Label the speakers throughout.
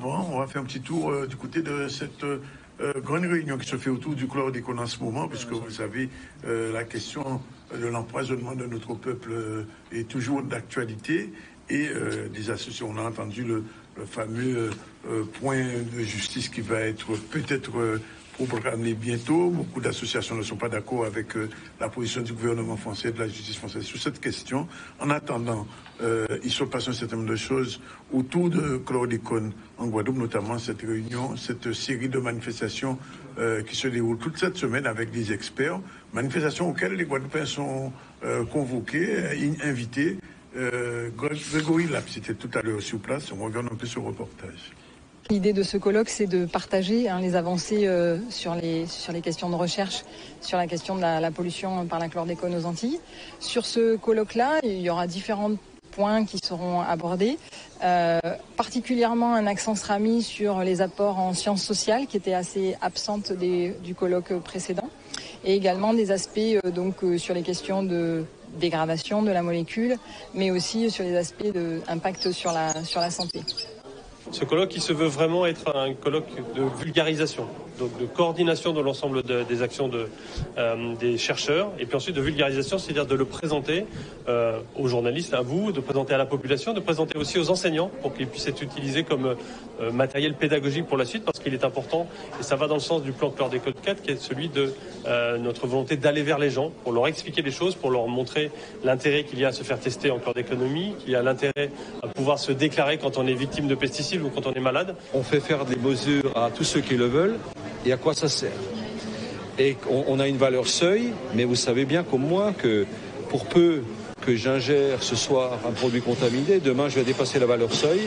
Speaker 1: auparavant, on va faire un petit tour du côté de cette grande réunion qui se fait autour du chlordécone en ce moment, puisque vous savez, la question de l'empoisonnement de notre peuple est toujours d'actualité. Et des associations, on a entendu le fameux point de justice qui va être peut-être proclamé bientôt. Beaucoup d'associations ne sont pas d'accord avec la position du gouvernement français, de la justice française sur cette question. En attendant, il se passe un certain nombre de choses autour de chlordécone en Guadeloupe, notamment cette réunion, cette série de manifestations qui se déroulent toute cette semaine avec des experts. Manifestations auxquelles les Guadeloupéens sont convoqués, invités. Grégory Lapp, c'était tout à l'heure sur place, on regarde un peu ce reportage.
Speaker 2: L'idée de ce colloque, c'est de partager les avancées sur les questions de recherche, sur la question de la pollution par la chlordécone aux Antilles. Sur ce colloque-là, il y aura différents points qui seront abordés. Particulièrement, un accent sera mis sur les apports en sciences sociales, qui étaient assez absentes du colloque précédent, et également des aspects sur les questions de dégradation de la molécule, mais aussi sur les aspects d'impact sur la santé.
Speaker 3: Ce colloque, il se veut vraiment être un colloque de vulgarisation, donc de coordination de l'ensemble des actions des chercheurs, et puis ensuite de vulgarisation, c'est-à-dire de le présenter aux journalistes, à vous, de présenter à la population, de présenter aussi aux enseignants pour qu'ils puissent être utilisés comme matériel pédagogique pour la suite, parce qu'il est important, et ça va dans le sens du plan Chlordécone 4, qui est celui de notre volonté d'aller vers les gens, pour leur expliquer les choses, pour leur montrer l'intérêt qu'il y a à se faire tester en chlordéconomie, qu'il y a l'intérêt à pouvoir se déclarer quand on est victime de pesticides ou quand on est malade.
Speaker 4: On fait faire des mesures à tous ceux qui le veulent, et à quoi ça sert? Et on a une valeur seuil, mais vous savez bien comme moi que pour peu que j'ingère ce soir un produit contaminé, demain je vais dépasser la valeur seuil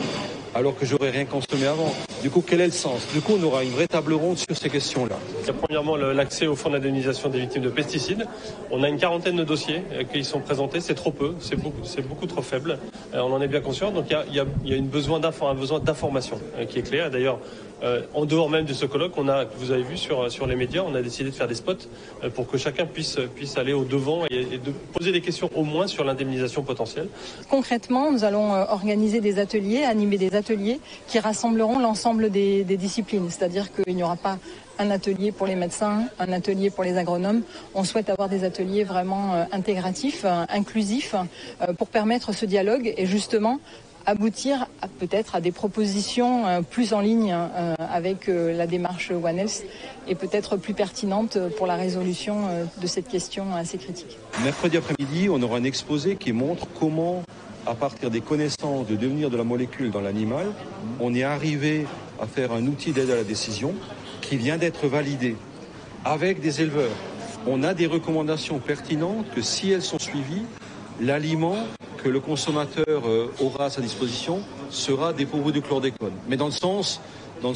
Speaker 4: alors que j'aurais rien consommé avant. Du coup, quel est le sens? Du coup, on aura une vraie table ronde sur ces questions-là.
Speaker 3: Il y a premièrement l'accès au fonds d'indemnisation des victimes de pesticides. On a une quarantaine de dossiers qui sont présentés, c'est trop peu, c'est beaucoup trop faible. On en est bien conscient, donc il y a un besoin d'information qui est clair. D'ailleurs, en dehors même de ce colloque, vous avez vu sur les médias, on a décidé de faire des spots pour que chacun puisse aller au devant et de poser des questions au moins sur l'indemnisation potentielle.
Speaker 2: Concrètement, nous allons organiser des ateliers, animer des ateliers qui rassembleront l'ensemble des disciplines. C'est-à-dire qu'il n'y aura pas un atelier pour les médecins, un atelier pour les agronomes. On souhaite avoir des ateliers vraiment intégratifs, inclusifs, pour permettre ce dialogue et justement aboutir peut-être à des propositions plus en ligne avec la démarche One Health et peut-être plus pertinentes pour la résolution de cette question assez critique.
Speaker 4: Mercredi après-midi, on aura un exposé qui montre comment, à partir des connaissances de devenir de la molécule dans l'animal, on est arrivé à faire un outil d'aide à la décision qui vient d'être validé avec des éleveurs. On a des recommandations pertinentes que si elles sont suivies, l'aliment que le consommateur aura à sa disposition sera dépourvu de chlordécone. Mais dans le sens on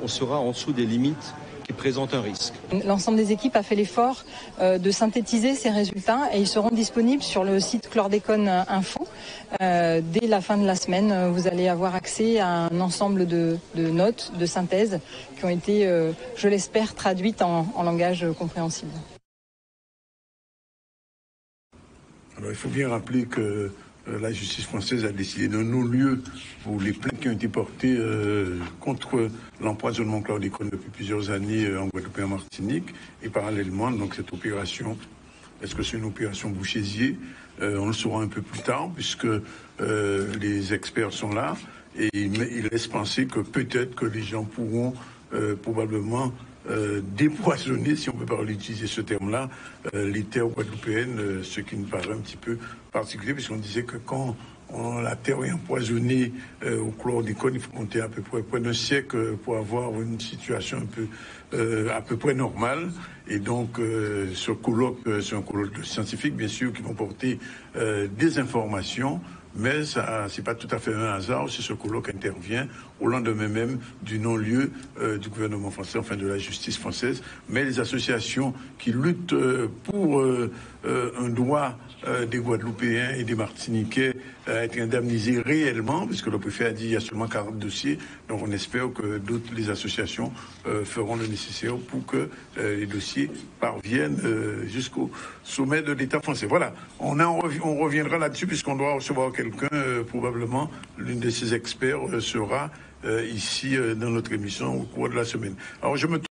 Speaker 4: sera en dessous des limites qui présentent un risque.
Speaker 2: L'ensemble des équipes a fait l'effort de synthétiser ces résultats et ils seront disponibles sur le site Chlordécone Info. Dès la fin de la semaine, vous allez avoir accès à un ensemble de notes, de synthèses qui ont été, je l'espère, traduites en langage compréhensible.
Speaker 1: Alors, il faut bien rappeler que la justice française a décidé d'un non-lieu pour les plaintes qui ont été portées contre l'empoisonnement chlordécone depuis plusieurs années en Guadeloupe et en Martinique. Et parallèlement, donc, cette opération, est-ce que c'est une opération Bouchésier? On le saura un peu plus tard, puisque les experts sont là. Et ils laissent penser que peut-être que les gens pourront probablement dépoisonner, si on peut pas utiliser ce terme-là, les terres guadeloupéennes, ce qui nous paraît un petit peu particulier, puisqu'on disait que quand la terre est empoisonnée au chlordécone, il faut compter à peu près d'un siècle pour avoir une situation à peu près normale. Et donc, ce colloque, c'est un colloque scientifique, bien sûr, qui vont porter des informations. Mais ça, c'est pas tout à fait un hasard si ce colloque intervient au lendemain même du non-lieu du gouvernement français, enfin de la justice française. Mais les associations qui luttent pour un droit des Guadeloupéens et des Martiniquais à être indemnisés réellement, puisque le préfet a dit qu'il y a seulement 40 dossiers. Donc on espère que d'autres, les associations, feront le nécessaire pour que les dossiers parviennent jusqu'au sommet de l'État français. Voilà, on reviendra là-dessus puisqu'on doit recevoir quelqu'un, probablement l'une de ces experts sera ici dans notre émission au cours de la semaine. Alors je me